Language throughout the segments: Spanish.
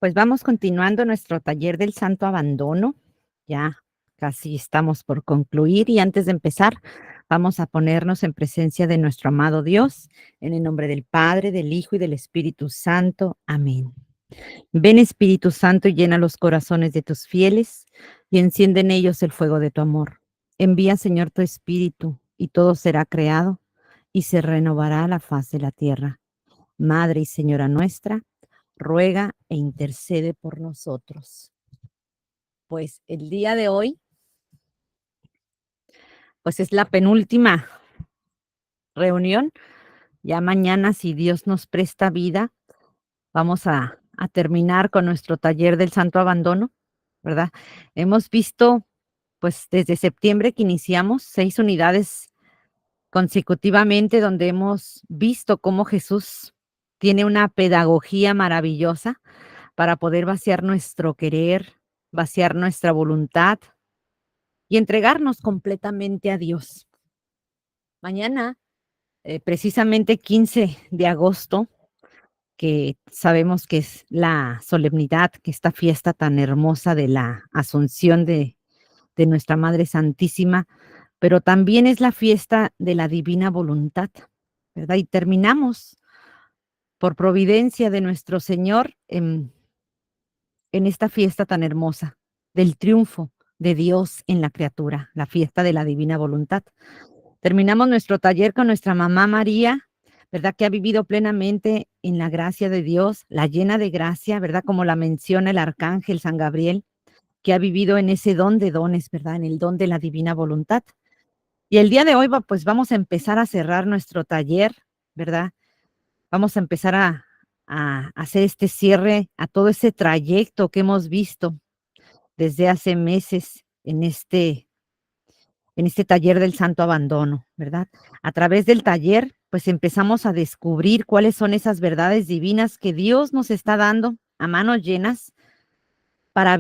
Pues vamos continuando nuestro taller del Santo Abandono. Ya casi estamos por concluir y antes de empezar, vamos a ponernos en presencia de nuestro amado Dios, en el nombre del Padre, del Hijo y del Espíritu Santo. Amén. Ven Espíritu Santo y llena los corazones de tus fieles y enciende en ellos el fuego de tu amor. Envía, Señor, tu Espíritu y todo será creado y se renovará la faz de la tierra. Madre y Señora nuestra, ruega e intercede por nosotros. Pues el día de hoy, pues es la penúltima reunión. Ya mañana, si Dios nos presta vida, vamos a terminar con nuestro taller del Santo Abandono, ¿verdad? Hemos visto, pues desde septiembre que iniciamos, 6 unidades consecutivamente donde hemos visto cómo Jesús tiene una pedagogía maravillosa para poder vaciar nuestro querer, vaciar nuestra voluntad y entregarnos completamente a Dios. Mañana, precisamente 15 de agosto, que sabemos que es la solemnidad, que esta fiesta tan hermosa de la Asunción de nuestra Madre Santísima, pero también es la fiesta de la divina voluntad, ¿verdad? Y terminamos por providencia de nuestro Señor en esta fiesta tan hermosa del triunfo de Dios en la criatura, la fiesta de la divina voluntad. Terminamos nuestro taller con nuestra mamá María, ¿verdad? Que ha vivido plenamente en la gracia de Dios, la llena de gracia, ¿verdad? Como la menciona el arcángel San Gabriel, que ha vivido en ese don de dones, ¿verdad? En el don de la divina voluntad. Y el día de hoy, pues vamos a empezar a cerrar nuestro taller, ¿verdad? Vamos a empezar a hacer este cierre a todo ese trayecto que hemos visto desde hace meses en este taller del Santo Abandono, ¿verdad? A través del taller, pues empezamos a descubrir cuáles son esas verdades divinas que Dios nos está dando a manos llenas para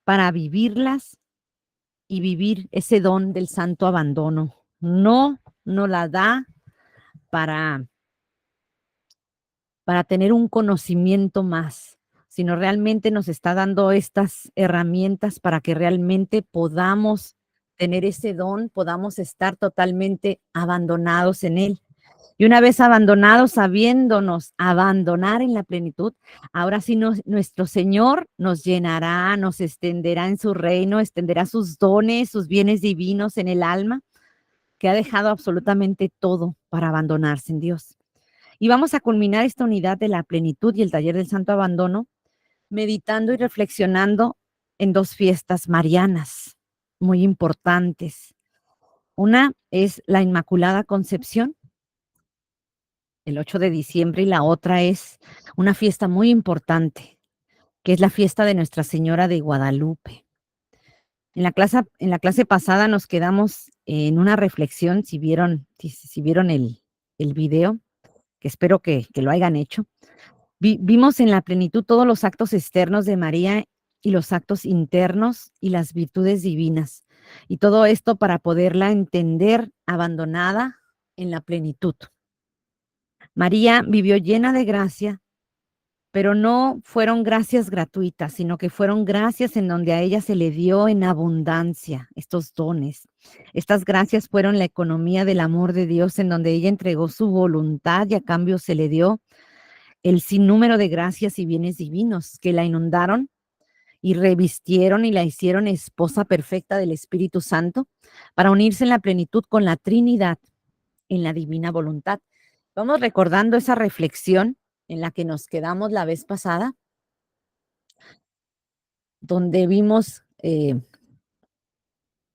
para vivirlas y vivir ese don del Santo Abandono. No la da para tener un conocimiento más, sino realmente nos está dando estas herramientas para que realmente podamos tener ese don, podamos estar totalmente abandonados en él. Y una vez abandonados, sabiéndonos abandonar en la plenitud, ahora sí nuestro Señor nos llenará, nos extenderá en su reino, extenderá sus dones, sus bienes divinos en el alma, que ha dejado absolutamente todo para abandonarse en Dios. Y vamos a culminar esta unidad de la plenitud y el taller del Santo Abandono, meditando y reflexionando en 2 fiestas marianas muy importantes. Una es la Inmaculada Concepción, el 8 de diciembre, y la otra es una fiesta muy importante, que es la fiesta de Nuestra Señora de Guadalupe. En la clase pasada nos quedamos en una reflexión, si vieron el video, que espero que lo hayan hecho. Vimos en la plenitud todos los actos externos de María y los actos internos y las virtudes divinas. Y todo esto para poderla entender abandonada en la plenitud. María vivió llena de gracia, pero no fueron gracias gratuitas, sino que fueron gracias en donde a ella se le dio en abundancia estos dones. Estas gracias fueron la economía del amor de Dios, en donde ella entregó su voluntad y a cambio se le dio el sinnúmero de gracias y bienes divinos que la inundaron y revistieron y la hicieron esposa perfecta del Espíritu Santo para unirse en la plenitud con la Trinidad en la divina voluntad. Vamos recordando esa reflexión en la que nos quedamos la vez pasada, donde vimos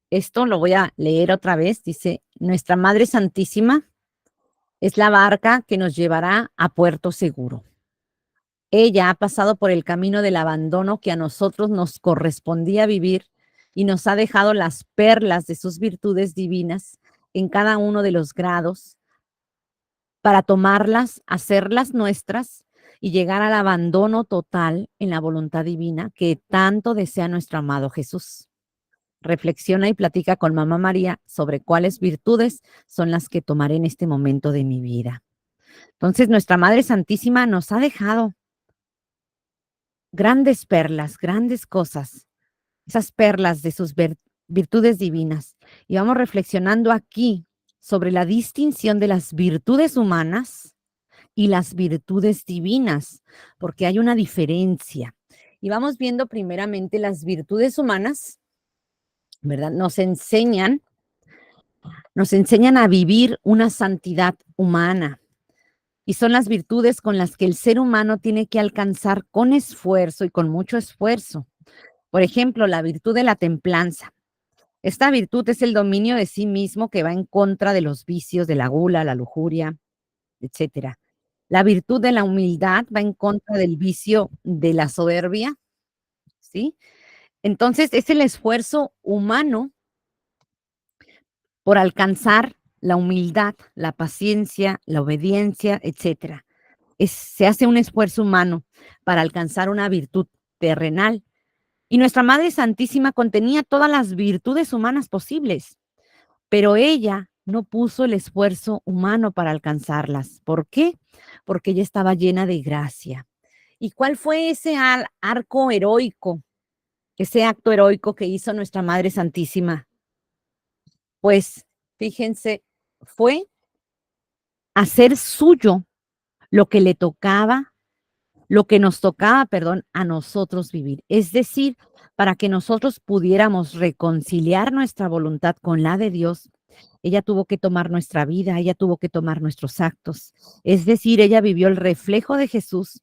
esto, lo voy a leer otra vez, dice: Nuestra Madre Santísima es la barca que nos llevará a puerto seguro. Ella ha pasado por el camino del abandono que a nosotros nos correspondía vivir y nos ha dejado las perlas de sus virtudes divinas en cada uno de los grados para tomarlas, hacerlas nuestras y llegar al abandono total en la voluntad divina que tanto desea nuestro amado Jesús. Reflexiona y platica con Mamá María sobre cuáles virtudes son las que tomaré en este momento de mi vida. Entonces, nuestra Madre Santísima nos ha dejado grandes perlas, grandes cosas, esas perlas de sus virtudes divinas. Y vamos reflexionando aquí sobre la distinción de las virtudes humanas y las virtudes divinas, porque hay una diferencia. Y vamos viendo primeramente las virtudes humanas, ¿verdad? Nos enseñan a vivir una santidad humana. Y son las virtudes con las que el ser humano tiene que alcanzar con esfuerzo y con mucho esfuerzo. Por ejemplo, la virtud de la templanza. Esta virtud es el dominio de sí mismo que va en contra de los vicios de la gula, la lujuria, etcétera. La virtud de la humildad va en contra del vicio de la soberbia, ¿sí? Entonces, es el esfuerzo humano por alcanzar la humildad, la paciencia, la obediencia, etcétera. Se hace un esfuerzo humano para alcanzar una virtud terrenal. Y nuestra Madre Santísima contenía todas las virtudes humanas posibles, pero ella no puso el esfuerzo humano para alcanzarlas. ¿Por qué? Porque ella estaba llena de gracia. ¿Y cuál fue ese arco heroico, ese acto heroico que hizo nuestra Madre Santísima? Pues fíjense, fue hacer suyo lo que le tocaba, lo que nos tocaba, perdón, a nosotros vivir. Es decir, para que nosotros pudiéramos reconciliar nuestra voluntad con la de Dios, ella tuvo que tomar nuestra vida, ella tuvo que tomar nuestros actos. Es decir, ella vivió el reflejo de Jesús,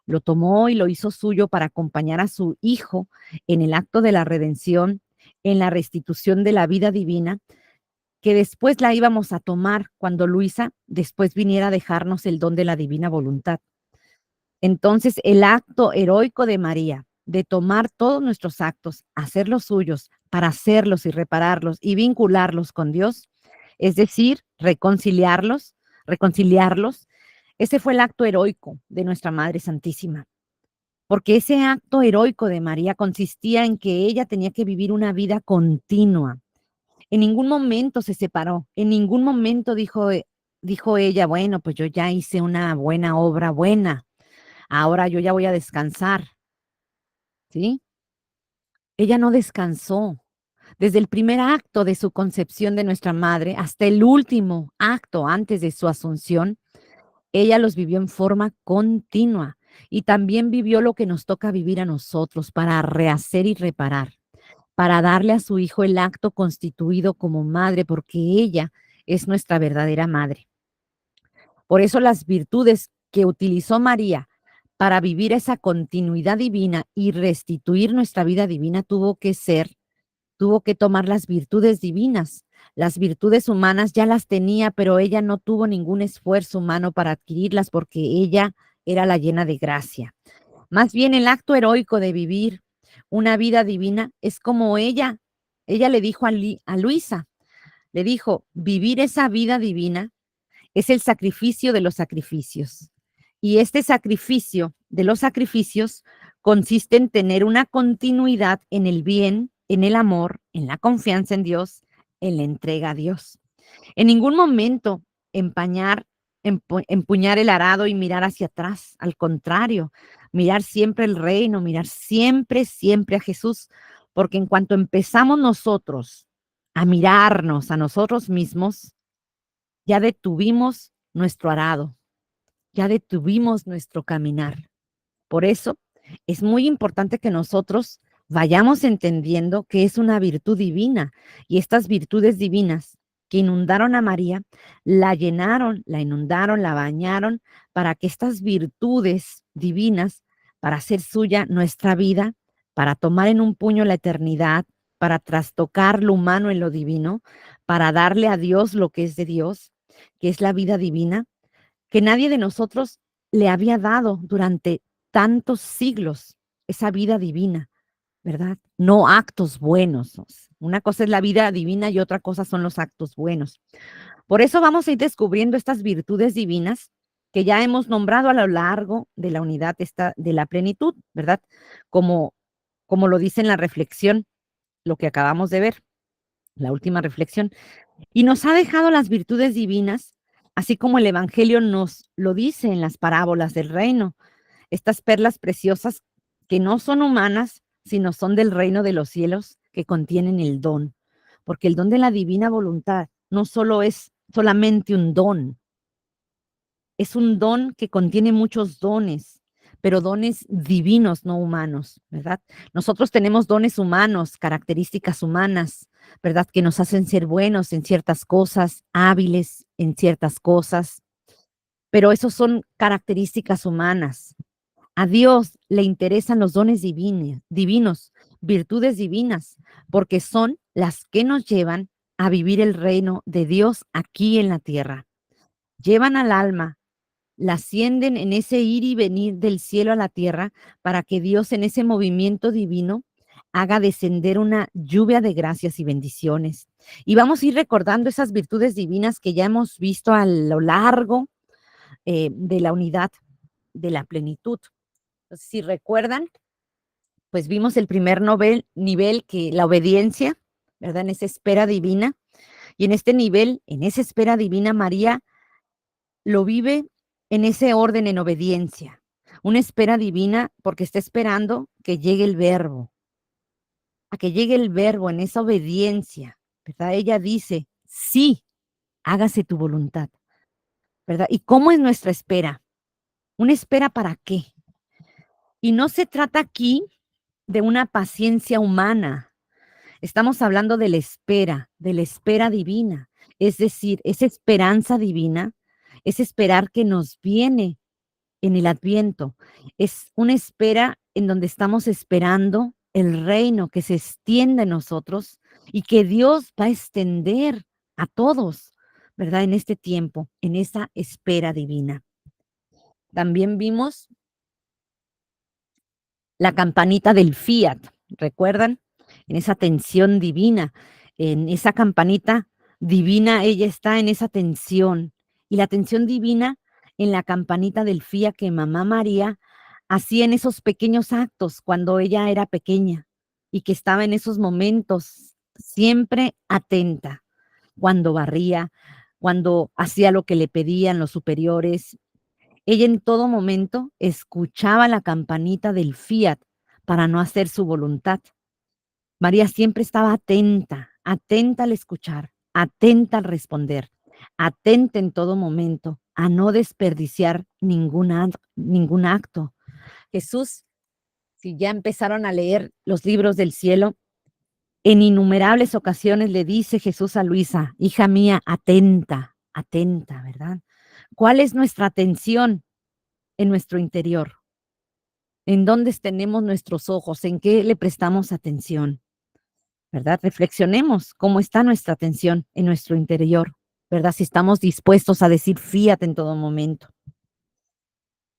lo tomó y lo hizo suyo para acompañar a su Hijo en el acto de la redención, en la restitución de la vida divina, que después la íbamos a tomar cuando Luisa después viniera a dejarnos el don de la divina voluntad. Entonces, el acto heroico de María, de tomar todos nuestros actos, hacerlos suyos, para hacerlos y repararlos y vincularlos con Dios, es decir, reconciliarlos, ese fue el acto heroico de nuestra Madre Santísima. Porque ese acto heroico de María consistía en que ella tenía que vivir una vida continua. En ningún momento se separó, en ningún momento dijo ella, bueno, pues yo ya hice una buena obra buena, ahora yo ya voy a descansar, ¿sí? Ella no descansó. Desde el primer acto de su concepción de nuestra madre hasta el último acto antes de su asunción, ella los vivió en forma continua y también vivió lo que nos toca vivir a nosotros para rehacer y reparar, para darle a su hijo el acto constituido como madre, porque ella es nuestra verdadera madre. Por eso las virtudes que utilizó María para vivir esa continuidad divina y restituir nuestra vida divina tuvo que tomar las virtudes divinas. Las virtudes humanas ya las tenía, pero ella no tuvo ningún esfuerzo humano para adquirirlas porque ella era la llena de gracia. Más bien el acto heroico de vivir una vida divina es como ella le dijo a Luisa, le dijo, vivir esa vida divina es el sacrificio de los sacrificios. Y este sacrificio de los sacrificios consiste en tener una continuidad en el bien, en el amor, en la confianza en Dios, en la entrega a Dios. En ningún momento empuñar el arado y mirar hacia atrás. Al contrario, mirar siempre el reino, mirar siempre, siempre a Jesús. Porque en cuanto empezamos nosotros a mirarnos a nosotros mismos, ya detuvimos nuestro arado, ya detuvimos nuestro caminar. Por eso es muy importante que nosotros vayamos entendiendo que es una virtud divina y estas virtudes divinas que inundaron a María, la llenaron, la inundaron, la bañaron para que estas virtudes divinas, para hacer suya nuestra vida, para tomar en un puño la eternidad, para trastocar lo humano en lo divino, para darle a Dios lo que es de Dios, que es la vida divina, que nadie de nosotros le había dado durante tantos siglos esa vida divina, ¿verdad? No actos buenos. Una cosa es la vida divina y otra cosa son los actos buenos. Por eso vamos a ir descubriendo estas virtudes divinas que ya hemos nombrado a lo largo de la unidad esta de la plenitud, ¿verdad? Como lo dice en la reflexión, lo que acabamos de ver, la última reflexión. Y nos ha dejado las virtudes divinas, así como el Evangelio nos lo dice en las parábolas del reino, estas perlas preciosas que no son humanas, sino son del reino de los cielos, que contienen el don. Porque el don de la divina voluntad no solo es solamente un don, es un don que contiene muchos dones, pero dones divinos, no humanos, ¿verdad? Nosotros tenemos dones humanos, características humanas, ¿verdad? Que nos hacen ser buenos en ciertas cosas, hábiles en ciertas cosas, pero esos son características humanas. A Dios le interesan los dones divinos, virtudes divinas, porque son las que nos llevan a vivir el reino de Dios aquí en la tierra. Llevan al alma, la ascienden en ese ir y venir del cielo a la tierra para que Dios en ese movimiento divino haga descender una lluvia de gracias y bendiciones. Y vamos a ir recordando esas virtudes divinas que ya hemos visto a lo largo de la unidad de la plenitud. Entonces, si recuerdan, pues vimos el primer nivel que la obediencia, ¿verdad? En esa espera divina. Y en este nivel, en esa espera divina, María lo vive en ese orden, en obediencia. Una espera divina porque está esperando que llegue el verbo, a que llegue el verbo en esa obediencia, ¿verdad? Ella dice, sí, hágase tu voluntad, ¿verdad? ¿Y cómo es nuestra espera? ¿Una espera para qué? Y no se trata aquí de una paciencia humana. Estamos hablando de la espera divina, es decir, esa esperanza divina, es esperar que nos viene en el Adviento. Es una espera en donde estamos esperando el reino que se extiende en nosotros y que Dios va a extender a todos, ¿verdad? En este tiempo, en esa espera divina. También vimos la campanita del Fiat, ¿recuerdan? En esa tensión divina, en esa campanita divina, ella está en esa tensión. Y la tensión divina en la campanita del Fiat que mamá María hacía en esos pequeños actos cuando ella era pequeña y que estaba en esos momentos siempre atenta, cuando barría, cuando hacía lo que le pedían los superiores, ella en todo momento escuchaba la campanita del Fiat para no hacer su voluntad. María siempre estaba atenta, atenta al escuchar, atenta al responder, atenta en todo momento a no desperdiciar ningún acto. Jesús, si ya empezaron a leer los libros del cielo, en innumerables ocasiones le dice Jesús a Luisa, hija mía, atenta, atenta, ¿verdad? ¿Cuál es nuestra atención en nuestro interior? ¿En dónde tenemos nuestros ojos? ¿En qué le prestamos atención? ¿Verdad? Reflexionemos cómo está nuestra atención en nuestro interior, ¿verdad? Si estamos dispuestos a decir fíjate en todo momento.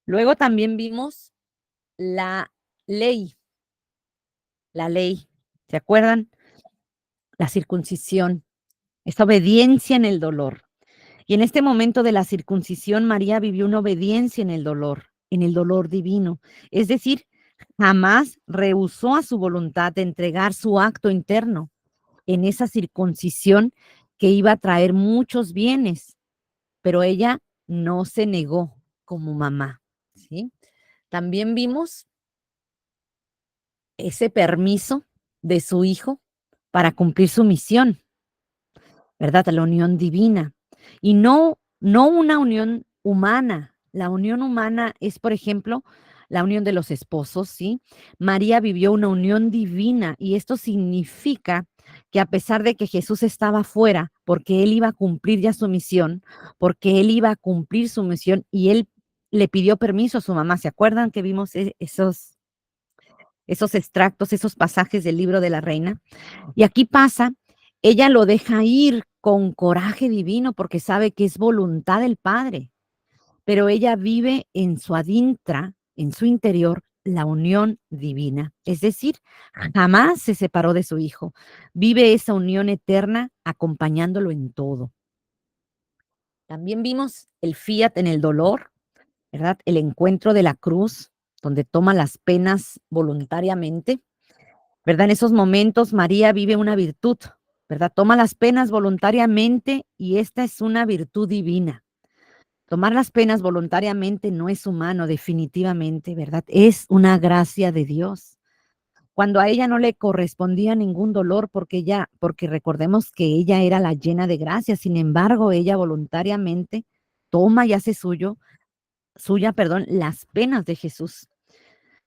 Luego también vimos la ley, la ley, ¿se acuerdan? La circuncisión, esta obediencia en el dolor. Y en este momento de la circuncisión, María vivió una obediencia en el dolor divino. Es decir, jamás rehusó a su voluntad de entregar su acto interno en esa circuncisión que iba a traer muchos bienes, pero ella no se negó como mamá, ¿sí? También vimos ese permiso de su hijo para cumplir su misión, ¿verdad? La unión divina. Y no una unión humana. La unión humana es, por ejemplo, la unión de los esposos, ¿sí? María vivió una unión divina y esto significa que a pesar de que Jesús estaba fuera, porque él iba a cumplir ya su misión, porque él iba a cumplir su misión y él le pidió permiso a su mamá. ¿Se acuerdan que vimos esos extractos, esos pasajes del libro de la reina? Y aquí pasa, ella lo deja ir con coraje divino porque sabe que es voluntad del Padre, pero ella vive en su adintra, en su interior, la unión divina. Es decir, jamás se separó de su hijo. Vive esa unión eterna acompañándolo en todo. También vimos el fiat en el dolor, ¿verdad? El encuentro de la cruz, donde toma las penas voluntariamente. ¿Verdad? En esos momentos María vive una virtud, ¿verdad? Toma las penas voluntariamente y esta es una virtud divina. Tomar las penas voluntariamente no es humano, definitivamente, ¿verdad? Es una gracia de Dios. Cuando a ella no le correspondía ningún dolor, porque recordemos que ella era la llena de gracia, sin embargo, ella voluntariamente toma y hace suya, perdón, las penas de Jesús.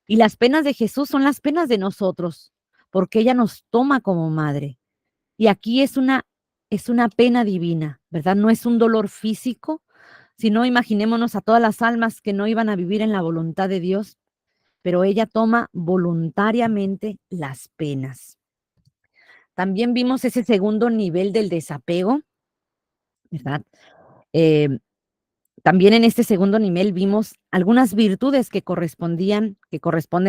Y las penas de Jesús son las penas de nosotros, porque ella nos toma como madre. Y aquí es una pena divina, ¿verdad? No es un dolor físico, sino imaginémonos a todas las almas que no iban a vivir en la voluntad de Dios, pero ella toma voluntariamente las penas. También vimos ese segundo nivel del desapego, ¿verdad? Eh, También en este segundo nivel vimos algunas virtudes que corresponden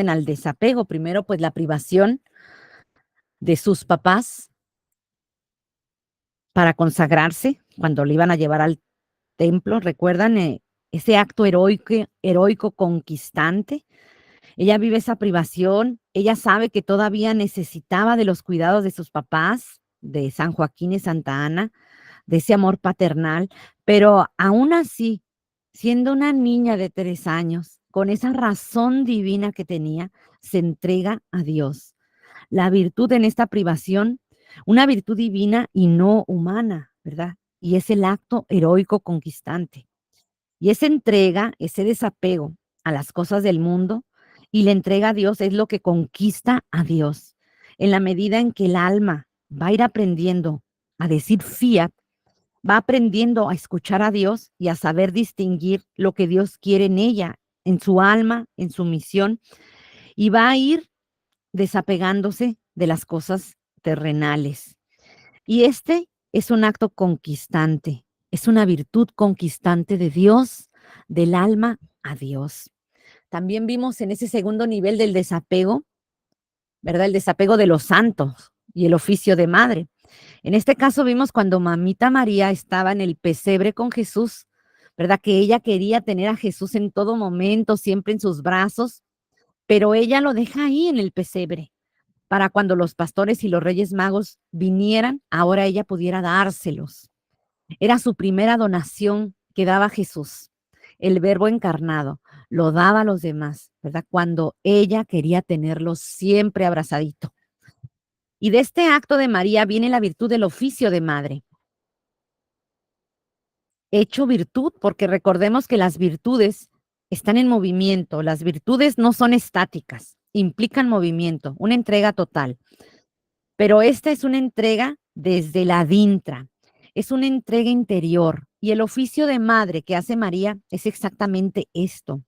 al desapego. Primero, pues la privación de sus papás para consagrarse cuando le iban a llevar al templo. ¿Recuerdan ese acto heroico conquistante? Ella vive esa privación, ella sabe que todavía necesitaba de los cuidados de sus papás, de San Joaquín y Santa Ana, de ese amor paternal, pero aún así, siendo una niña de 3 años, con esa razón divina que tenía, se entrega a Dios. La virtud en esta privación, una virtud divina y no humana, ¿verdad? Y es el acto heroico conquistante. Y esa entrega, ese desapego a las cosas del mundo y la entrega a Dios es lo que conquista a Dios. En la medida en que el alma va a ir aprendiendo a decir fiat, va aprendiendo a escuchar a Dios y a saber distinguir lo que Dios quiere en ella, en su alma, en su misión, y va a ir desapegándose de las cosas terrenales. Y este es un acto conquistante, es una virtud conquistante de Dios, del alma a Dios. También vimos en ese segundo nivel del desapego, ¿verdad? El desapego de los santos y el oficio de madre. En este caso vimos cuando mamita María estaba en el pesebre con Jesús, ¿verdad? Que ella quería tener a Jesús en todo momento, siempre en sus brazos, pero ella lo deja ahí en el pesebre para cuando los pastores y los reyes magos vinieran, ahora ella pudiera dárselos. Era su primera donación que daba Jesús, el verbo encarnado, lo daba a los demás, ¿verdad? Cuando ella quería tenerlos siempre abrazadito. Y de este acto de María viene la virtud del oficio de madre. Hecho virtud, porque recordemos que las virtudes están en movimiento, las virtudes no son estáticas, implican movimiento, una entrega total. Pero esta es una entrega desde la adintra, es una entrega interior. Y el oficio de madre que hace María es exactamente esto,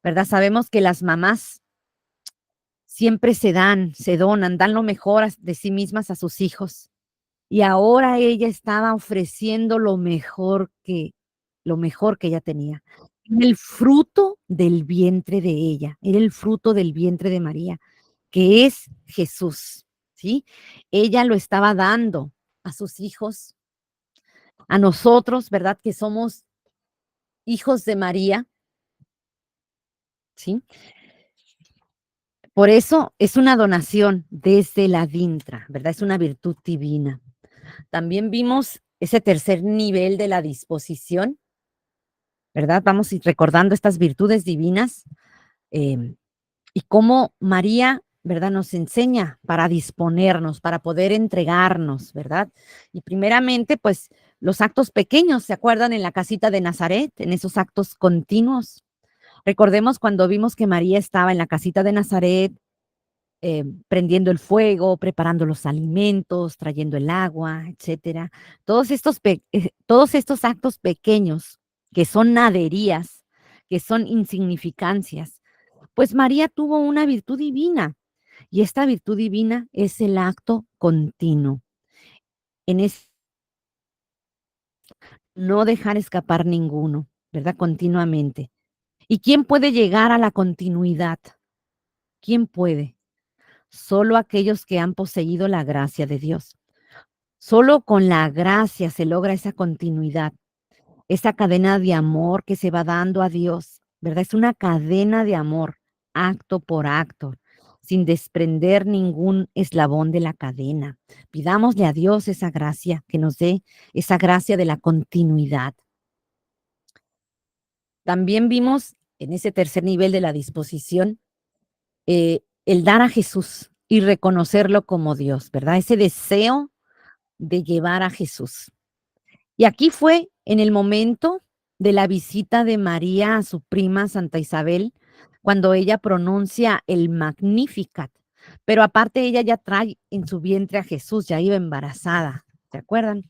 ¿verdad? Sabemos que las mamás siempre se donan, dan lo mejor de sí mismas a sus hijos. Y ahora ella estaba ofreciendo lo mejor que ella tenía. El fruto del vientre de ella, era el fruto del vientre de María, que es Jesús, ¿sí? Ella lo estaba dando a sus hijos, a nosotros, ¿verdad? Que somos hijos de María, ¿sí? Por eso es una donación desde la dintra, ¿verdad? Es una virtud divina. También vimos ese tercer nivel de la disposición, ¿verdad? Vamos a ir recordando estas virtudes divinas y cómo María, ¿verdad? Nos enseña para disponernos, para poder entregarnos, ¿verdad? Y primeramente, pues los actos pequeños, ¿se acuerdan en la casita de Nazaret, en esos actos continuos? Recordemos cuando vimos que María estaba en la casita de Nazaret, prendiendo el fuego, preparando los alimentos, trayendo el agua, etcétera. Todos estos actos pequeños que son naderías, que son insignificancias, pues María tuvo una virtud divina y esta virtud divina es el acto continuo. En es no dejar escapar ninguno, ¿verdad? Continuamente. ¿Y quién puede llegar a la continuidad? ¿Quién puede? Solo aquellos que han poseído la gracia de Dios. Solo con la gracia se logra esa continuidad, esa cadena de amor que se va dando a Dios, ¿verdad? Es una cadena de amor, acto por acto, sin desprender ningún eslabón de la cadena. Pidámosle a Dios esa gracia, que nos dé esa gracia de la continuidad. También vimos en ese tercer nivel de la disposición, el dar a Jesús y reconocerlo como Dios, ¿verdad? Ese deseo de llevar a Jesús. Y aquí fue en el momento de la visita de María a su prima Santa Isabel, cuando ella pronuncia el Magnificat. Pero aparte ella ya trae en su vientre a Jesús, ya iba embarazada, ¿se acuerdan?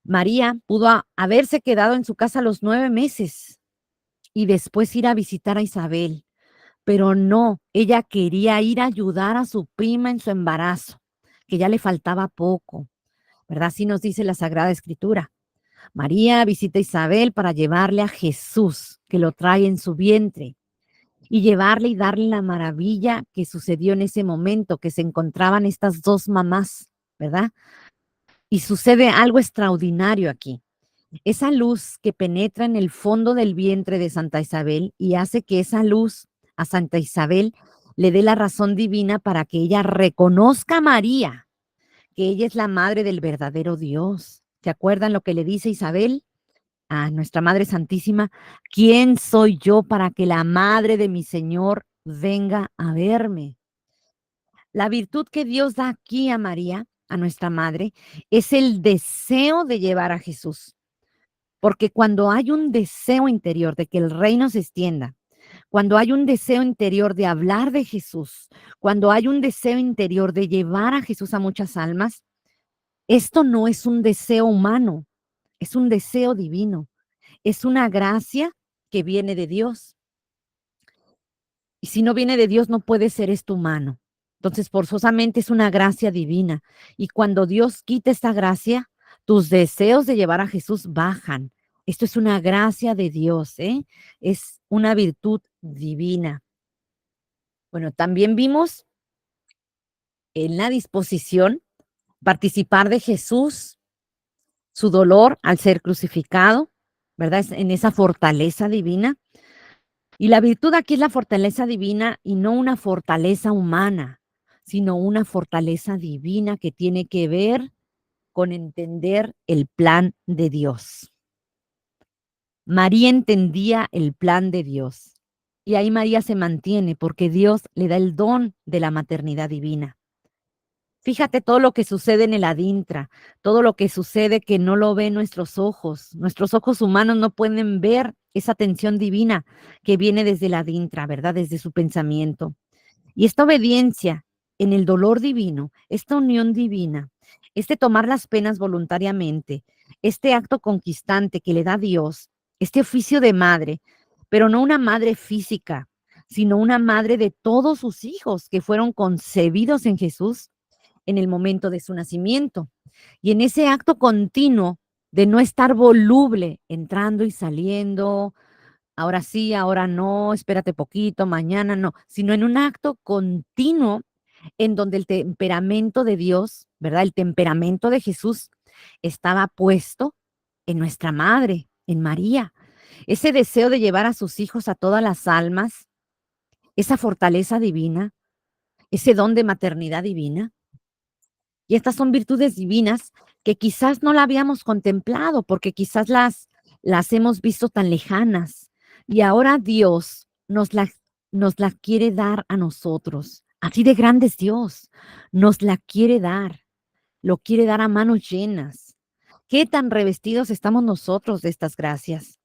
María pudo haberse quedado en su casa los 9 meses y después ir a visitar a Isabel, pero no, ella quería ir a ayudar a su prima en su embarazo, que ya le faltaba poco, ¿verdad? Así nos dice la Sagrada Escritura. María visita a Isabel para llevarle a Jesús, que lo trae en su vientre, y llevarle y darle la maravilla que sucedió en ese momento, que se encontraban estas dos mamás, ¿verdad? Y sucede algo extraordinario aquí. Esa luz que penetra en el fondo del vientre de Santa Isabel y hace que esa luz a Santa Isabel le dé la razón divina para que ella reconozca a María, que ella es la madre del verdadero Dios. ¿Se acuerdan lo que le dice Isabel a nuestra Madre Santísima? ¿Quién soy yo para que la madre de mi Señor venga a verme? La virtud que Dios da aquí a María, a nuestra madre, es el deseo de llevar a Jesús. Porque cuando hay un deseo interior de que el reino se extienda, cuando hay un deseo interior de hablar de Jesús, cuando hay un deseo interior de llevar a Jesús a muchas almas, esto no es un deseo humano, es un deseo divino, es una gracia que viene de Dios. Y si no viene de Dios, no puede ser esto humano. Entonces, forzosamente es una gracia divina. Y cuando Dios quita esta gracia, tus deseos de llevar a Jesús bajan. Esto es una gracia de Dios, ¿eh? Es una virtud divina. Bueno, también vimos en la disposición participar de Jesús, su dolor al ser crucificado, ¿verdad? En esa fortaleza divina. Y la virtud aquí es la fortaleza divina y no una fortaleza humana, sino una fortaleza divina que tiene que ver con entender el plan de Dios. María entendía el plan de Dios y ahí María se mantiene porque Dios le da el don de la maternidad divina. Fíjate todo lo que sucede en el adintra, todo lo que sucede que no lo ven nuestros ojos humanos no pueden ver esa atención divina que viene desde el adintra, ¿verdad? Desde su pensamiento. Y esta obediencia en el dolor divino, esta unión divina, este tomar las penas voluntariamente, este acto conquistante que le da Dios, este oficio de madre, pero no una madre física, sino una madre de todos sus hijos que fueron concebidos en Jesús en el momento de su nacimiento. Y en ese acto continuo de no estar voluble, entrando y saliendo, ahora sí, ahora no, espérate poquito, mañana no, sino en un acto continuo en donde el temperamento de Dios, ¿verdad? El temperamento de Jesús estaba puesto en nuestra madre, en María. Ese deseo de llevar a sus hijos a todas las almas, esa fortaleza divina, ese don de maternidad divina. Y estas son virtudes divinas que quizás no la habíamos contemplado porque quizás las hemos visto tan lejanas. Y ahora Dios nos la quiere dar a nosotros. Así de grande es Dios. Nos la quiere dar. Lo quiere dar a manos llenas. ¿Qué tan revestidos estamos nosotros de estas gracias?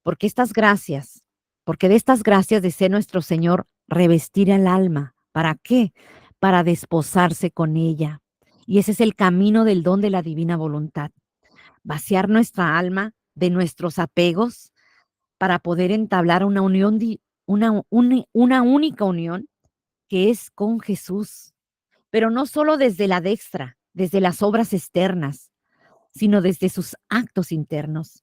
Porque estas gracias, porque de estas gracias desea nuestro Señor revestir el alma. ¿Para qué? Para desposarse con ella. Y ese es el camino del don de la divina voluntad. Vaciar nuestra alma de nuestros apegos para poder entablar una unión, una única unión que es con Jesús. Pero no solo desde la dextra, desde las obras externas, sino desde sus actos internos.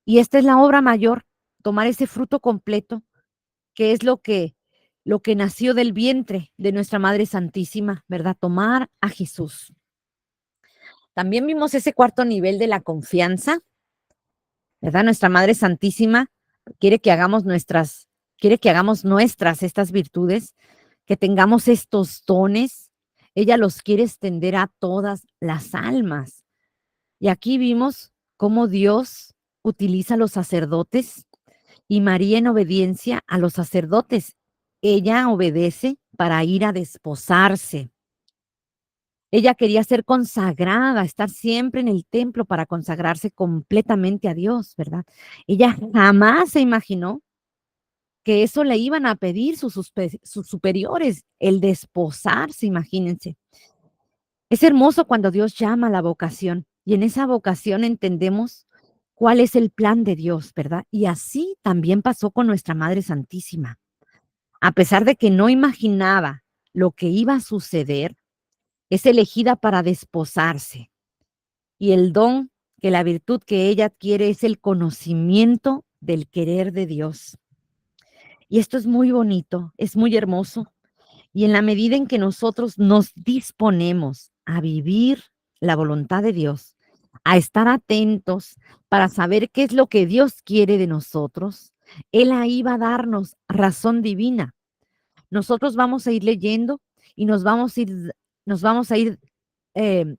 Y esta es la obra mayor, tomar ese fruto completo, que es lo que nació del vientre de nuestra Madre Santísima, ¿verdad? Tomar a Jesús. También vimos ese cuarto nivel de la confianza, ¿verdad? Nuestra Madre Santísima quiere que hagamos quiere que hagamos nuestras estas virtudes, que tengamos estos dones. Ella los quiere extender a todas las almas. Y aquí vimos cómo Dios utiliza a los sacerdotes y María en obediencia a los sacerdotes. Ella obedece para ir a desposarse. Ella quería ser consagrada, estar siempre en el templo para consagrarse completamente a Dios, ¿verdad? Ella jamás se imaginó que eso le iban a pedir sus superiores, el desposarse, imagínense. Es hermoso cuando Dios llama a la vocación y en esa vocación entendemos cuál es el plan de Dios, ¿verdad? Y así también pasó con nuestra Madre Santísima. A pesar de que no imaginaba lo que iba a suceder, es elegida para desposarse. Y el don, que la virtud que ella adquiere es el conocimiento del querer de Dios. Y esto es muy bonito, es muy hermoso. Y en la medida en que nosotros nos disponemos a vivir la voluntad de Dios, a estar atentos para saber qué es lo que Dios quiere de nosotros, Él ahí va a darnos razón divina. Nosotros vamos a ir leyendo y nos vamos a ir eh,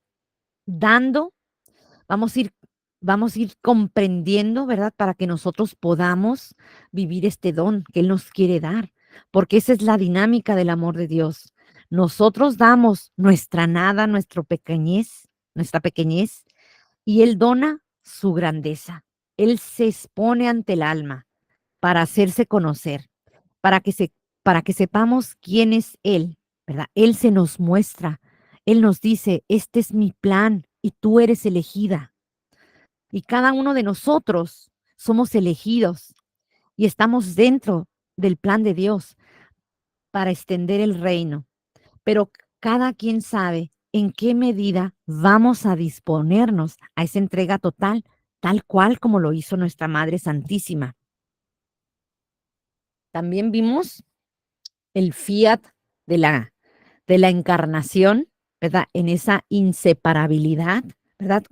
dando, vamos a ir, vamos a ir comprendiendo, ¿verdad? Para que nosotros podamos vivir este don que Él nos quiere dar, porque esa es la dinámica del amor de Dios. Nosotros damos nuestra nada, nuestra pequeñez, y Él dona su grandeza. Él se expone ante el alma para hacerse conocer, para que, se, para que sepamos quién es Él, ¿verdad? Él se nos muestra, Él nos dice, este es mi plan y tú eres elegida. Y cada uno de nosotros somos elegidos y estamos dentro del plan de Dios para extender el reino. Pero cada quien sabe en qué medida vamos a disponernos a esa entrega total, tal cual como lo hizo nuestra Madre Santísima. También vimos el fiat de la encarnación, ¿verdad? En esa inseparabilidad, ¿verdad?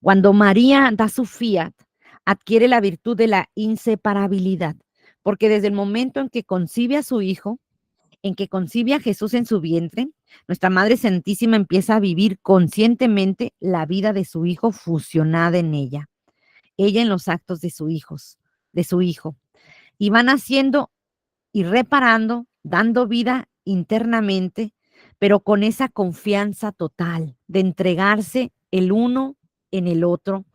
Cuando María da su fiat, adquiere la virtud de la inseparabilidad, porque desde el momento en que concibe a su hijo, en que concibe a Jesús en su vientre, nuestra Madre Santísima empieza a vivir conscientemente la vida de su hijo fusionada en ella, ella en los actos de su hijo, y van haciendo y reparando, dando vida internamente, pero con esa confianza total de entregarse el uno en el otro,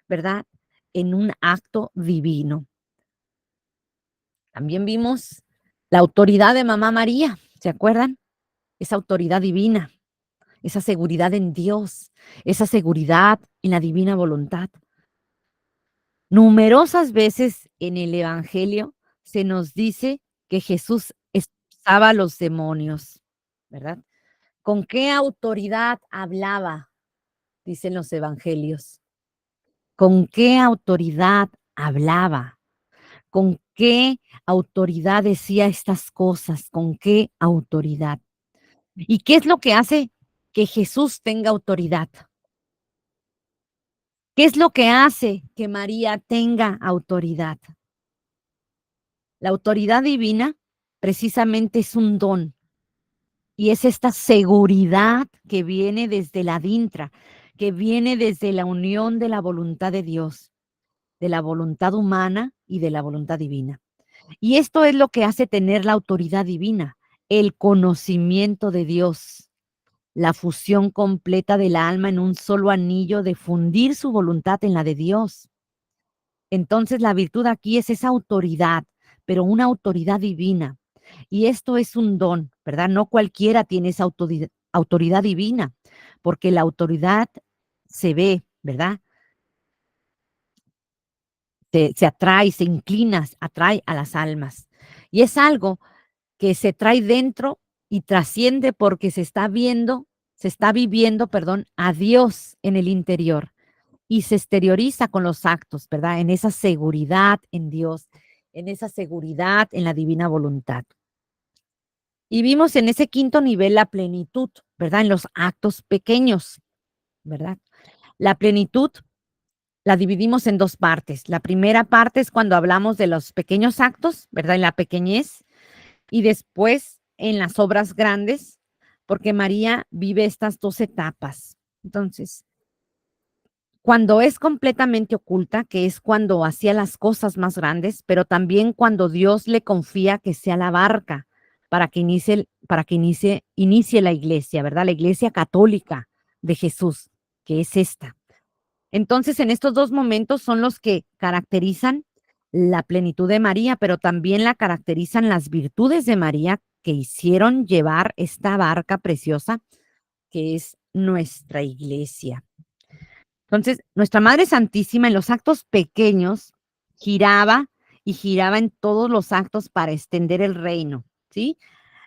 ¿verdad? En un acto divino. También vimos la autoridad de Mamá María, ¿se acuerdan? Esa autoridad divina, esa seguridad en Dios, esa seguridad en la divina voluntad. Numerosas veces en el Evangelio se nos dice que Jesús expulsaba a los demonios, ¿verdad? ¿Con qué autoridad hablaba? Dicen los evangelios. ¿Con qué autoridad hablaba? ¿Con qué autoridad decía estas cosas? ¿Con qué autoridad? ¿Y qué es lo que hace que Jesús tenga autoridad? ¿Qué es lo que hace que María tenga autoridad? La autoridad divina precisamente es un don y es esta seguridad que viene desde la dintra, que viene desde la unión de la voluntad de Dios, de la voluntad humana y de la voluntad divina. Y esto es lo que hace tener la autoridad divina, el conocimiento de Dios, la fusión completa del alma en un solo anillo de fundir su voluntad en la de Dios. Entonces la virtud aquí es esa autoridad, pero una autoridad divina. Y esto es un don, ¿verdad? No cualquiera tiene esa autoridad divina, porque la autoridad se ve, ¿verdad? Se atrae, se inclina, atrae a las almas. Y es algo que se trae dentro y trasciende porque se está viviendo, perdón, a Dios en el interior y se exterioriza con los actos, ¿verdad? En esa seguridad en Dios, en esa seguridad en la divina voluntad. Y vimos en ese quinto nivel la plenitud, ¿verdad? En los actos pequeños, ¿verdad? La plenitud la dividimos en dos partes. La primera parte es cuando hablamos de los pequeños actos, ¿verdad? En la pequeñez y después en las obras grandes, porque María vive estas dos etapas. Entonces, Cuando es completamente oculta, que es cuando hacía las cosas más grandes, pero también cuando Dios le confía que sea la barca para que inicie la iglesia, ¿verdad? La iglesia católica de Jesús, que es esta. Entonces, en estos 2 momentos son los que caracterizan la plenitud de María, pero también la caracterizan las virtudes de María que hicieron llevar esta barca preciosa, que es nuestra iglesia. Entonces, nuestra Madre Santísima en los actos pequeños giraba y giraba en todos los actos para extender el reino, ¿sí?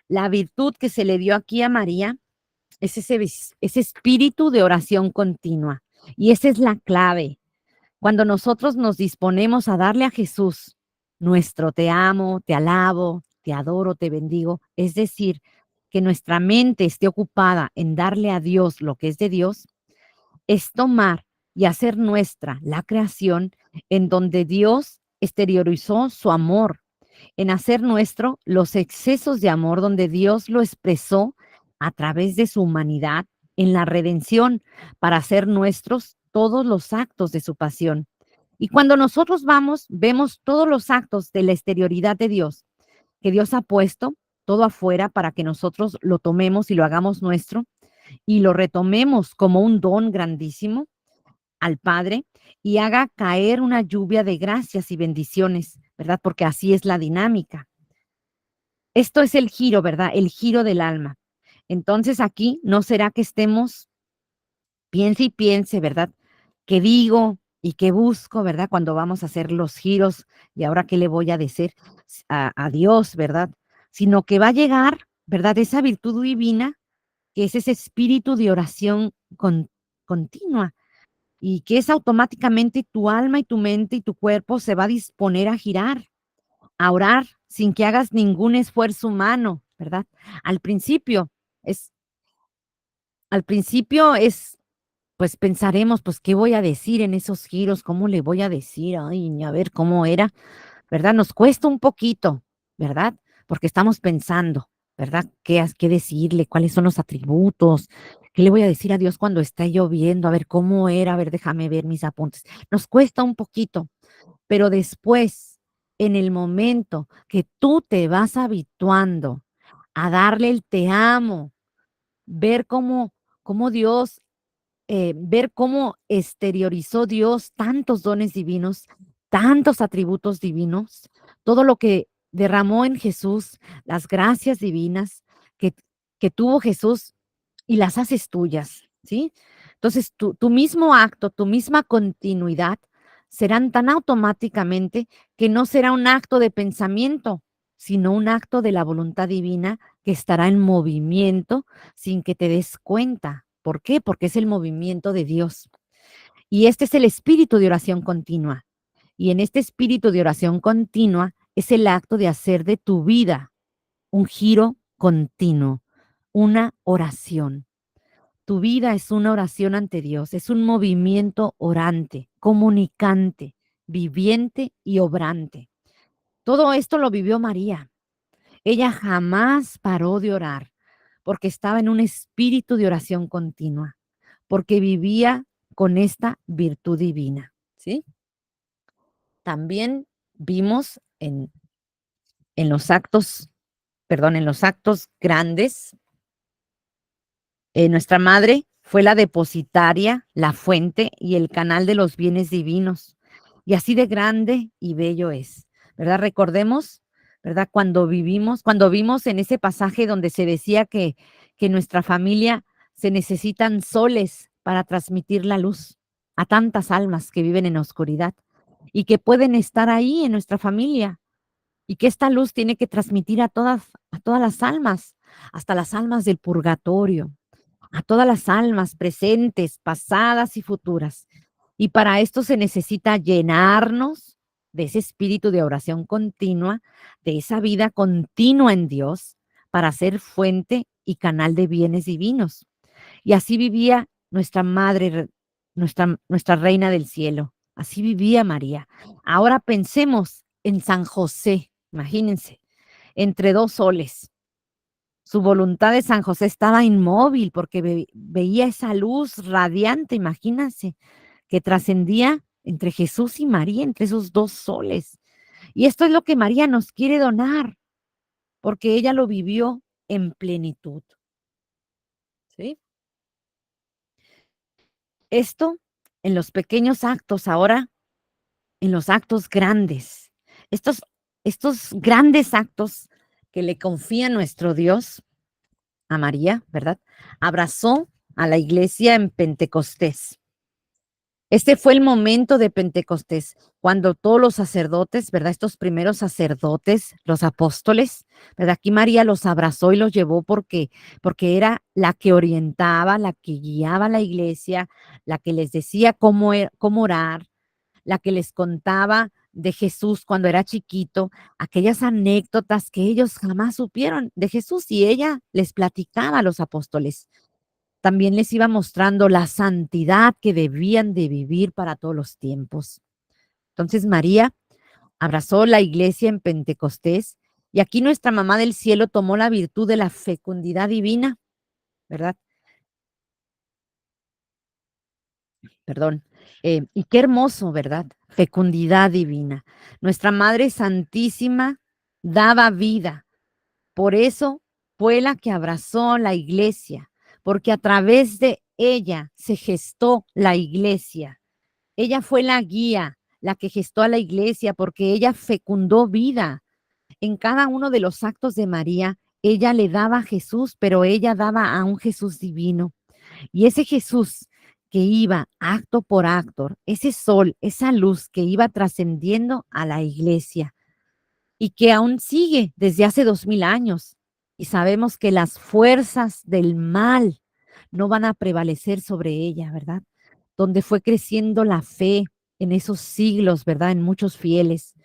La virtud que se le dio aquí a María es ese espíritu de oración continua. Y esa es la clave. Cuando nosotros nos disponemos a darle a Jesús nuestro te amo, te alabo, te adoro, te bendigo, es decir, que nuestra mente esté ocupada en darle a Dios lo que es de Dios, es tomar y hacer nuestra la creación en donde Dios exteriorizó su amor, en hacer nuestro los excesos de amor donde Dios lo expresó a través de su humanidad en la redención para hacer nuestros todos los actos de su pasión. Y cuando nosotros vamos, vemos todos los actos de la exterioridad de Dios, que Dios ha puesto todo afuera para que nosotros lo tomemos y lo hagamos nuestro y lo retomemos como un don grandísimo al Padre y haga caer una lluvia de gracias y bendiciones, ¿verdad? Porque así es la dinámica. Esto es el giro, ¿verdad? El giro del alma. Entonces aquí no será que estemos piense y piense, ¿verdad? ¿Qué digo y qué busco, verdad? Cuando vamos a hacer los giros de ahora qué le voy a decir a Dios, ¿verdad? Sino que va a llegar, ¿verdad? Esa virtud divina que es ese espíritu de oración continua y que es automáticamente tu alma y tu mente y tu cuerpo se va a disponer a girar, a orar sin que hagas ningún esfuerzo humano, ¿verdad? Al principio es, al principio es, pues pensaremos, pues, ¿qué voy a decir en esos giros? ¿Cómo le voy a decir? Ay, ni a ver cómo era, ¿verdad? Nos cuesta un poquito, ¿verdad? Porque estamos pensando, ¿verdad? ¿Qué decirle? ¿Cuáles son los atributos? ¿Qué le voy a decir a Dios cuando está lloviendo? A ver cómo era, a ver, déjame ver mis apuntes. Nos cuesta un poquito, pero después, en el momento que tú te vas habituando a darle el te amo, ver cómo Dios ver cómo exteriorizó Dios tantos dones divinos, tantos atributos divinos, todo lo que derramó en Jesús, las gracias divinas que, que tuvo Jesús y las haces tuyas, ¿sí? Entonces, tu mismo acto, tu misma continuidad serán tan automáticamente que no será un acto de pensamiento, sino un acto de la voluntad divina que estará en movimiento sin que te des cuenta. ¿Por qué? Porque es el movimiento de Dios. Y este es el espíritu de oración continua. Y en este espíritu de oración continua es el acto de hacer de tu vida un giro continuo, una oración. Tu vida es una oración ante Dios, es un movimiento orante, comunicante, viviente y obrante. Todo esto lo vivió María. Ella jamás paró de orar porque estaba en un espíritu de oración continua, porque vivía con esta virtud divina, ¿sí? También vimos en los actos, perdón, en los actos grandes, nuestra madre fue la depositaria, la fuente y el canal de los bienes divinos. Y así de grande y bello es, ¿verdad? Recordemos, ¿verdad? Cuando vimos en ese pasaje donde se decía que en nuestra familia se necesitan soles para transmitir la luz a tantas almas que viven en oscuridad y que pueden estar ahí en nuestra familia y que esta luz tiene que transmitir a todas las almas, hasta las almas del purgatorio, a todas las almas presentes, pasadas y futuras. Y para esto se necesita llenarnos de ese espíritu de oración continua, de esa vida continua en Dios, para ser fuente y canal de bienes divinos. Y así vivía nuestra madre, nuestra reina del cielo. Así vivía María. Ahora pensemos en San José, imagínense, entre dos soles. Su voluntad de San José estaba inmóvil porque veía esa luz radiante, imagínense, que trascendía entre Jesús y María, entre esos 2 soles. Y esto es lo que María nos quiere donar, porque ella lo vivió en plenitud, ¿sí? Esto en los pequeños actos, ahora en los actos grandes. Estos, estos grandes actos que le confía nuestro Dios a María, ¿verdad? Abrazó a la iglesia en Pentecostés. Este fue el momento de Pentecostés, cuando todos los sacerdotes, ¿verdad? Estos primeros sacerdotes, los apóstoles, ¿verdad? Aquí María los abrazó y los llevó porque era la que orientaba, la que guiaba a la iglesia, la que les decía cómo orar, la que les contaba de Jesús cuando era chiquito, aquellas anécdotas que ellos jamás supieron de Jesús y ella les platicaba a los apóstoles. También les iba mostrando la santidad que debían de vivir para todos los tiempos. Entonces María abrazó la iglesia en Pentecostés y aquí nuestra mamá del cielo tomó la virtud de la fecundidad divina, ¿verdad? Perdón. Y qué hermoso, ¿verdad? Fecundidad divina. Nuestra Madre Santísima daba vida. Por eso fue la que abrazó la iglesia, porque a través de ella se gestó la iglesia. Ella fue la guía, la que gestó a la iglesia, porque ella fecundó vida. En cada uno de los actos de María, ella le daba a Jesús, pero ella daba a un Jesús divino. Y ese Jesús que iba acto por acto, ese sol, esa luz que iba trascendiendo a la iglesia y que aún sigue desde hace 2000 años. Y sabemos que las fuerzas del mal no van a prevalecer sobre ella, ¿verdad? Donde fue creciendo la fe en esos siglos, ¿verdad? En muchos fieles.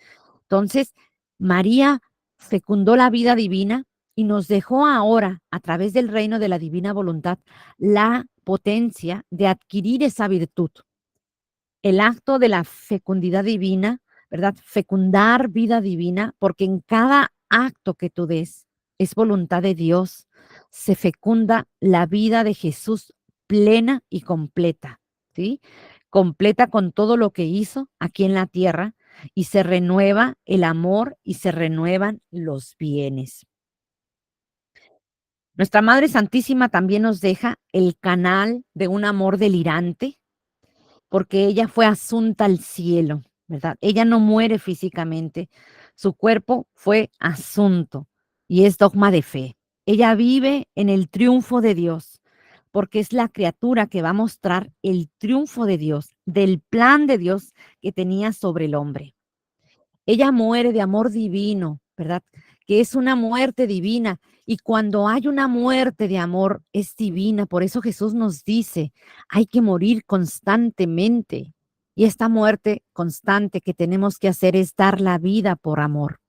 Entonces, María fecundó la vida divina y nos dejó ahora, a través del reino de la divina voluntad, la potencia de adquirir esa virtud, el acto de la fecundidad divina, ¿verdad? Fecundar vida divina, porque en cada acto que tú des es voluntad de Dios, se fecunda la vida de Jesús plena y completa, ¿sí? Completa con todo lo que hizo aquí en la tierra y se renueva el amor y se renuevan los bienes. Nuestra Madre Santísima también nos deja el canal de un amor delirante, porque ella fue asunta al cielo, ¿verdad? Ella no muere físicamente, su cuerpo fue asunto y es dogma de fe. Ella vive en el triunfo de Dios, porque es la criatura que va a mostrar el triunfo de Dios, del plan de Dios que tenía sobre el hombre. Ella muere de amor divino, ¿verdad? Que es una muerte divina. Y cuando hay una muerte de amor, es divina. Por eso Jesús nos dice, hay que morir constantemente. Y esta muerte constante que tenemos que hacer es dar la vida por amor,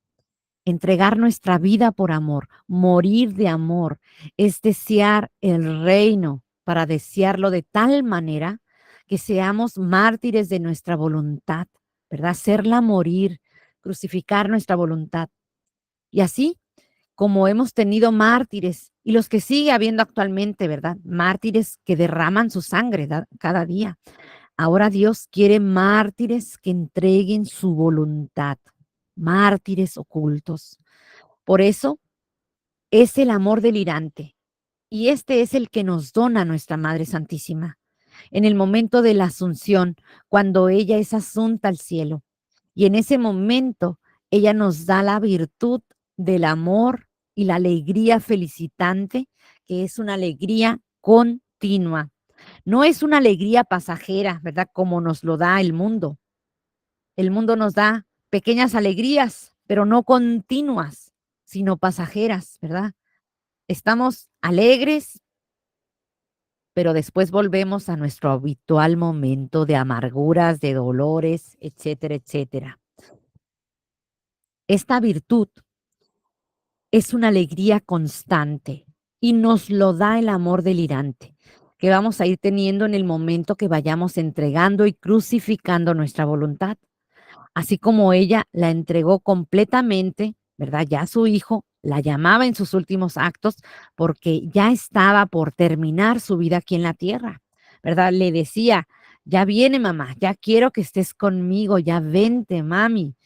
entregar nuestra vida por amor, morir de amor, es desear el reino para desearlo de tal manera que seamos mártires de nuestra voluntad, ¿verdad? Hacerla morir, crucificar nuestra voluntad. Y así como hemos tenido mártires y los que sigue habiendo actualmente, ¿verdad? Mártires que derraman su sangre cada día. Ahora Dios quiere mártires que entreguen su voluntad, mártires ocultos. Por eso es el amor delirante y este es el que nos dona nuestra Madre Santísima en el momento de la Asunción, cuando ella es asunta al cielo. Y en ese momento ella nos da la virtud del amor y la alegría felicitante, que es una alegría continua. No es una alegría pasajera, ¿verdad? Como nos lo da el mundo. El mundo nos da pequeñas alegrías, pero no continuas, sino pasajeras, ¿verdad? Estamos alegres, pero después volvemos a nuestro habitual momento de amarguras, de dolores, etcétera, etcétera. Esta virtud es una alegría constante y nos lo da el amor delirante que vamos a ir teniendo en el momento que vayamos entregando y crucificando nuestra voluntad. Así como ella la entregó completamente, ¿verdad? Ya su hijo la llamaba en sus últimos actos porque ya estaba por terminar su vida aquí en la tierra, ¿verdad? Le decía, ya viene mamá, ya quiero que estés conmigo, ya vente, mami,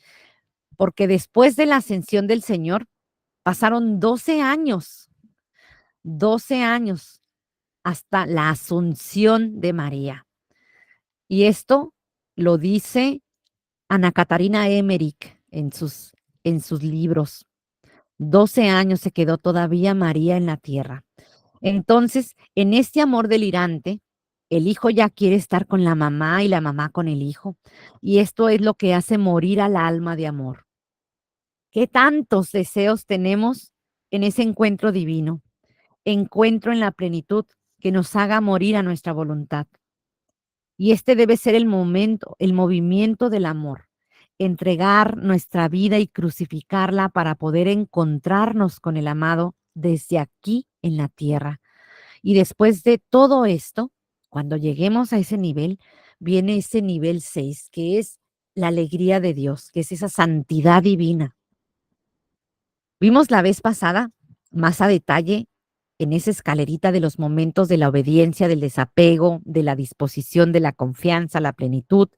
porque después de la ascensión del Señor pasaron 12 años, 12 años hasta la asunción de María. Y esto lo dice Ana Catarina Emmerich en sus libros. 12 años se quedó todavía María en la tierra. Entonces, en este amor delirante, el hijo ya quiere estar con la mamá y la mamá con el hijo. Y esto es lo que hace morir al alma de amor. ¿Qué tantos deseos tenemos en ese encuentro divino? Encuentro en la plenitud que nos haga morir a nuestra voluntad. Y este debe ser el momento, el movimiento del amor. Entregar nuestra vida y crucificarla para poder encontrarnos con el amado desde aquí en la tierra. Y después de todo esto, cuando lleguemos a ese nivel, viene ese nivel 6, que es la alegría de Dios, que es esa santidad divina. Vimos la vez pasada más a detalle en esa escalerita de los momentos de la obediencia, del desapego, de la disposición, de la confianza, la plenitud.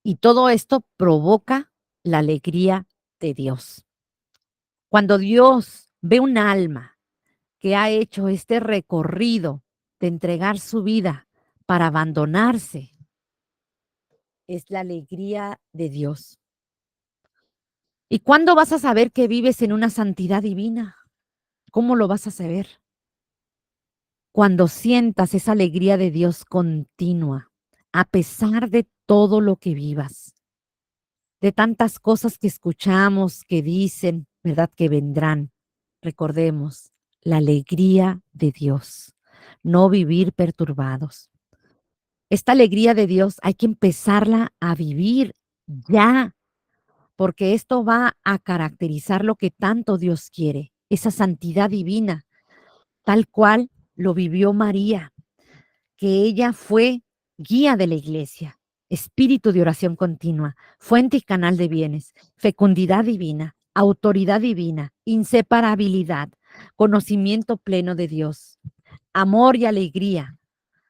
Y todo esto provoca la alegría de Dios. Cuando Dios ve un alma que ha hecho este recorrido de entregar su vida para abandonarse, es la alegría de Dios. ¿Y cuándo vas a saber que vives en una santidad divina? ¿Cómo lo vas a saber? Cuando sientas esa alegría de Dios continua, a pesar de todo lo que vivas, de tantas cosas que escuchamos, que dicen, ¿verdad? Que vendrán. Recordemos la alegría de Dios, no vivir perturbados. Esta alegría de Dios hay que empezarla a vivir ya, porque esto va a caracterizar lo que tanto Dios quiere, esa santidad divina, tal cual lo vivió María, que ella fue guía de la iglesia, espíritu de oración continua, fuente y canal de bienes, fecundidad divina, autoridad divina, inseparabilidad, conocimiento pleno de Dios, amor y alegría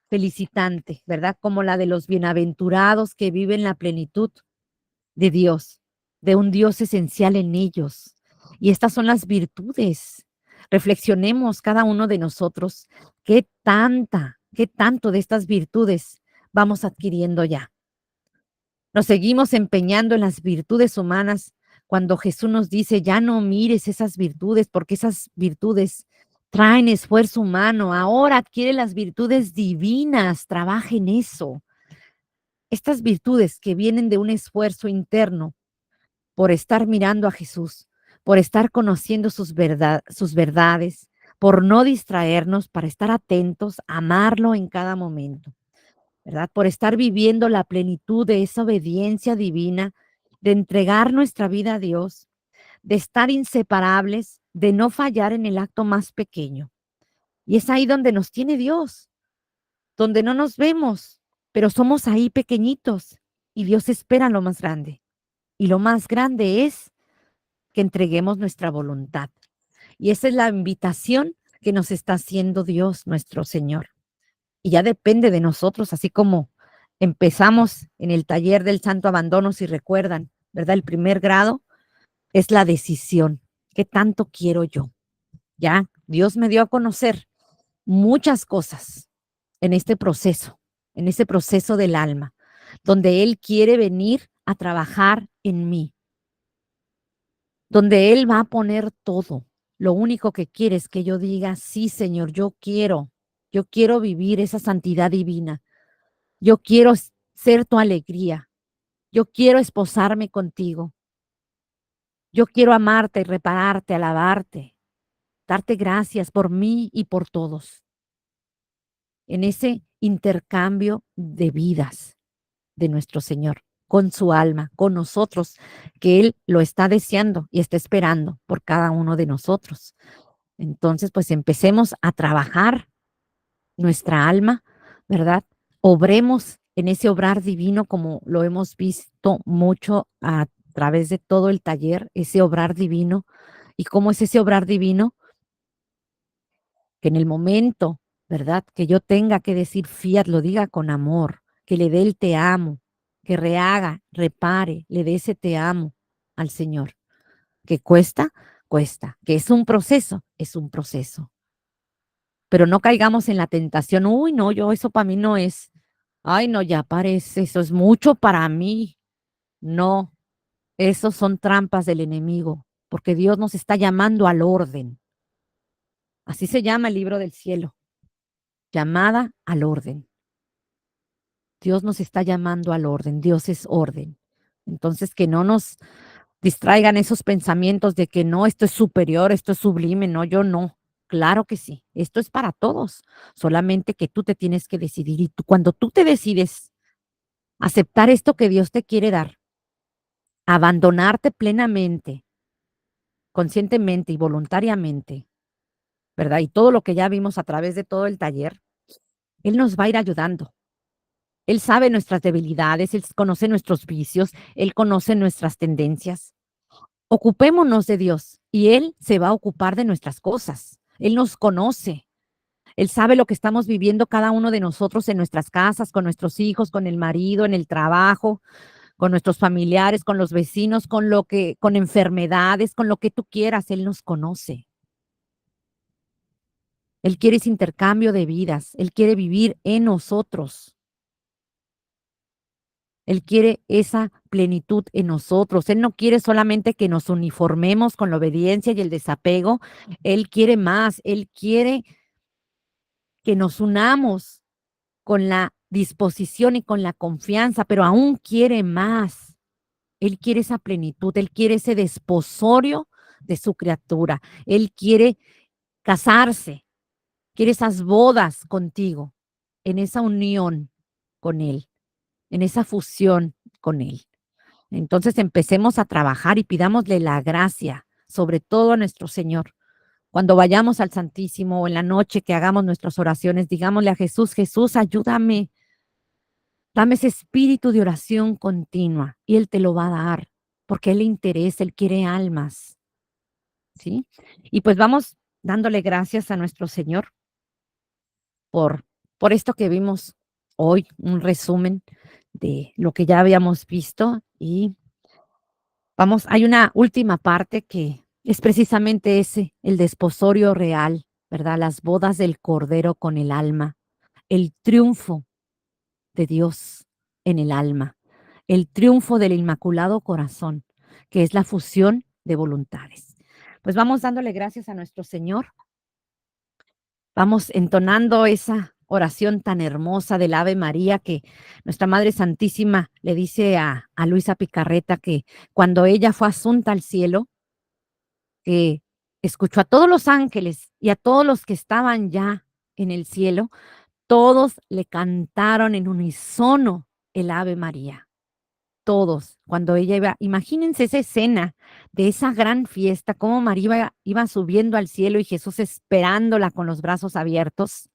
felicitante, ¿verdad? Como la de los bienaventurados que viven la plenitud de Dios, de un Dios esencial en ellos. Y estas son las virtudes. Reflexionemos cada uno de nosotros qué tanto de estas virtudes vamos adquiriendo ya. Nos seguimos empeñando en las virtudes humanas cuando Jesús nos dice, ya no mires esas virtudes porque esas virtudes traen esfuerzo humano. Ahora adquiere las virtudes divinas, trabaja en eso. Estas virtudes que vienen de un esfuerzo interno por estar mirando a Jesús, por estar conociendo sus verdades, por no distraernos, para estar atentos, amarlo en cada momento, ¿verdad? Por estar viviendo la plenitud de esa obediencia divina, de entregar nuestra vida a Dios, de estar inseparables, de no fallar en el acto más pequeño. Y es ahí donde nos tiene Dios, donde no nos vemos, pero somos ahí pequeñitos y Dios espera lo más grande. Y lo más grande es que entreguemos nuestra voluntad. Y esa es la invitación que nos está haciendo Dios, nuestro Señor. Y ya depende de nosotros, así como empezamos en el taller del santo abandono, si recuerdan, ¿verdad? El primer grado es la decisión. ¿Qué tanto quiero yo? Ya, Dios me dio a conocer muchas cosas en este proceso del alma, donde Él quiere venir a trabajar en mí, donde Él va a poner todo. Lo único que quiere es que yo diga, sí, Señor, yo quiero vivir esa santidad divina, yo quiero ser tu alegría, yo quiero esposarme contigo, yo quiero amarte, repararte, alabarte, darte gracias por mí y por todos, en ese intercambio de vidas de nuestro Señor, con su alma, con nosotros, que Él lo está deseando y está esperando por cada uno de nosotros. Entonces, pues empecemos a trabajar nuestra alma, ¿verdad? Obremos en ese obrar divino como lo hemos visto mucho a través de todo el taller, ese obrar divino. ¿Y cómo es ese obrar divino? Que en el momento ¿verdad? Que yo tenga que decir fiat, lo diga con amor, que le dé el te amo, que rehaga, repare, le dé ese te amo al Señor. Que cuesta, cuesta. Que es un proceso. Pero no caigamos en la tentación. Uy, no, yo eso para mí no es. Ay, no, ya parece, eso es mucho para mí. No, esos son trampas del enemigo, porque Dios nos está llamando al orden. Así se llama el libro del cielo, llamada al orden. Dios nos está llamando al orden, Dios es orden. Entonces, que no nos distraigan esos pensamientos de que no, esto es superior, esto es sublime, no, yo no. Claro que sí, esto es para todos, solamente que tú te tienes que decidir y cuando tú te decides aceptar esto que Dios te quiere dar, abandonarte plenamente, conscientemente y voluntariamente, ¿verdad? Y todo lo que ya vimos a través de todo el taller, Él nos va a ir ayudando. Él sabe nuestras debilidades, Él conoce nuestros vicios, Él conoce nuestras tendencias. Ocupémonos de Dios y Él se va a ocupar de nuestras cosas. Él nos conoce. Él sabe lo que estamos viviendo cada uno de nosotros en nuestras casas, con nuestros hijos, con el marido, en el trabajo, con nuestros familiares, con los vecinos, con enfermedades, con lo que tú quieras. Él nos conoce. Él quiere ese intercambio de vidas. Él quiere vivir en nosotros. Él quiere esa plenitud en nosotros. Él no quiere solamente que nos uniformemos con la obediencia y el desapego. Él quiere más. Él quiere que nos unamos con la disposición y con la confianza, pero aún quiere más. Él quiere esa plenitud. Él quiere ese desposorio de su criatura. Él quiere casarse. Quiere esas bodas contigo, en esa unión con Él, en esa fusión con Él. Entonces empecemos a trabajar y pidámosle la gracia, sobre todo a nuestro Señor. Cuando vayamos al Santísimo o en la noche que hagamos nuestras oraciones, digámosle a Jesús, Jesús, ayúdame, dame ese espíritu de oración continua y Él te lo va a dar, porque a Él le interesa, Él quiere almas, ¿sí? Y pues vamos dándole gracias a nuestro Señor por, por esto que vimos hoy, un resumen de lo que ya habíamos visto y vamos, hay una última parte que es precisamente ese, el desposorio real, ¿verdad? Las bodas del Cordero con el alma, el triunfo de Dios en el alma, el triunfo del Inmaculado Corazón, que es la fusión de voluntades. Pues vamos dándole gracias a nuestro Señor, vamos entonando esa oración tan hermosa del Ave María que nuestra Madre Santísima le dice a Luisa Picarreta que cuando ella fue asunta al cielo, que escuchó a todos los ángeles y a todos los que estaban ya en el cielo, todos le cantaron en unísono el Ave María. Todos, cuando ella iba, imagínense esa escena de esa gran fiesta, cómo María iba subiendo al cielo y Jesús esperándola con los brazos abiertos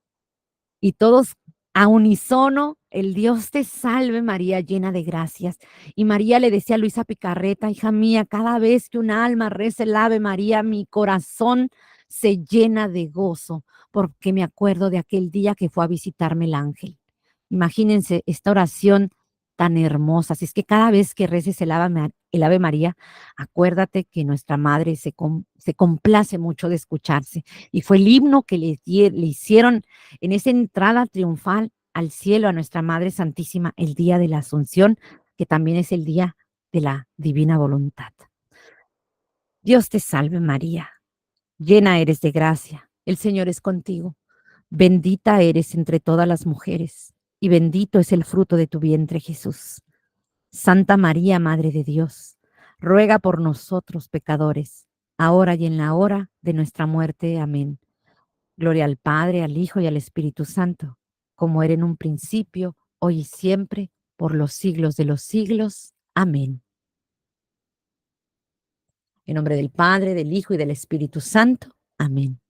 y todos a unísono, el Dios te salve María, llena de gracias. Y María le decía a Luisa Picarreta, hija mía, cada vez que un alma reza el Ave María, mi corazón se llena de gozo, porque me acuerdo de aquel día que fue a visitarme el ángel. Imagínense esta oración tan hermosa. Así es que cada vez que reces el Ave María, acuérdate que nuestra madre se complace mucho de escucharse. Y fue el himno que le hicieron en esa entrada triunfal al cielo a nuestra Madre Santísima el día de la Asunción, que también es el día de la divina voluntad. Dios te salve María, llena eres de gracia, el Señor es contigo, bendita eres entre todas las mujeres, y bendito es el fruto de tu vientre Jesús. Santa María, Madre de Dios, ruega por nosotros pecadores, ahora y en la hora de nuestra muerte. Amén. Gloria al Padre, al Hijo y al Espíritu Santo, como era en un principio, hoy y siempre, por los siglos de los siglos. Amén. En nombre del Padre, del Hijo y del Espíritu Santo. Amén.